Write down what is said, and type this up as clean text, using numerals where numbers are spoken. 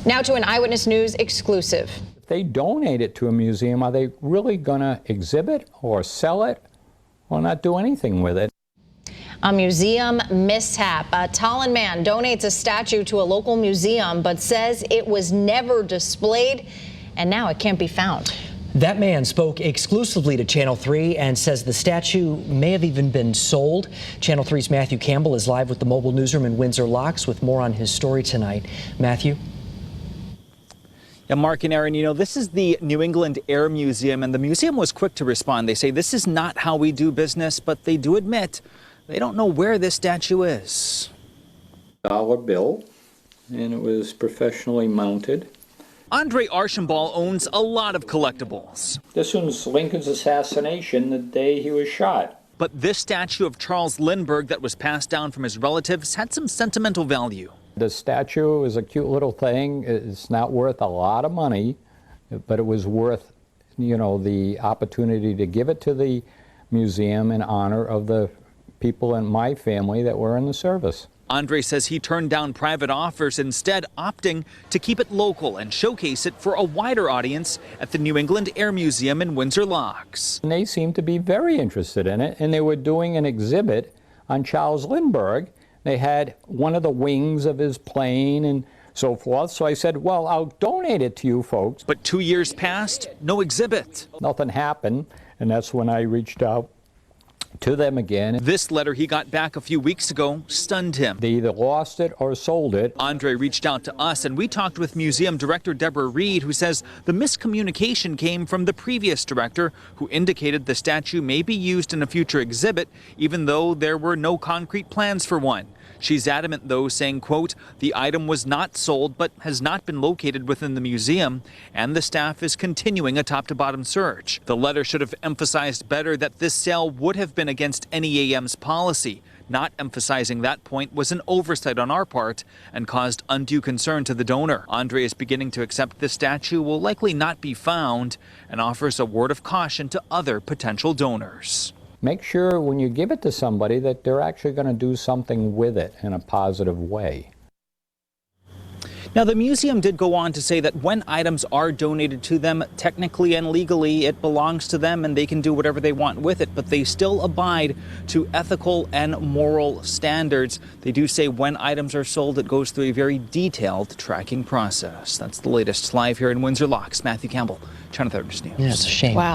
Now to an Eyewitness News exclusive. If they donate it to a museum, are they really going to exhibit or sell it or not do anything with it? A museum mishap. A Tallinn man donates a statue to a local museum but says it was never displayed and now it can't be found. That man spoke exclusively to Channel 3 and says the statue may have even been sold. Channel 3's Matthew Campbell is live with the mobile newsroom in Windsor Locks with more on his story tonight. Matthew? Yeah, Mark and Aaron, you know, this is the New England Air Museum, and the museum was quick to respond. They say this is not how we do business, but they do admit they don't know where this statue is. Dollar bill, and it was professionally mounted. Andre Archambault owns a lot of collectibles. This was Lincoln's assassination the day he was shot. But this statue of Charles Lindbergh that was passed down from his relatives had some sentimental value. The statue is a cute little thing. It's not worth a lot of money, but it was worth, you know, the opportunity to give it to the museum in honor of the people in my family that were in the service. Andre says he turned down private offers, instead opting to keep it local and showcase it for a wider audience at the New England Air Museum in Windsor Locks. And they seemed to be very interested in it, and they were doing an exhibit on Charles Lindbergh. They had one of the wings of his plane and so forth. So I said, well, I'll donate it to you folks. But 2 years passed, no exhibit. Nothing happened, and that's when I reached out to them again. This letter he got back a few weeks ago stunned him. They either lost it or sold it. Andre reached out to us, and we talked with museum director Deborah Reed, who says the miscommunication came from the previous director, who indicated the statue may be used in a future exhibit, even though there were no concrete plans for one. She's adamant, though, saying, quote, the item was not sold but has not been located within the museum, and the staff is continuing a top-to-bottom search. The letter should have emphasized better that this sale would have been against NEAM's policy. Not emphasizing that point was an oversight on our part and caused undue concern to the donor. Andre is beginning to accept the statue will likely not be found and offers a word of caution to other potential donors. Make sure when you give it to somebody that they're actually going to do something with it in a positive way. Now, the museum did go on to say that when items are donated to them, technically and legally, it belongs to them and they can do whatever they want with it, but they still abide to ethical and moral standards. They do say when items are sold, it goes through a very detailed tracking process. That's the latest. Live here in Windsor Locks, Matthew Campbell, Channel 30 News. Yeah, it's a shame. Wow.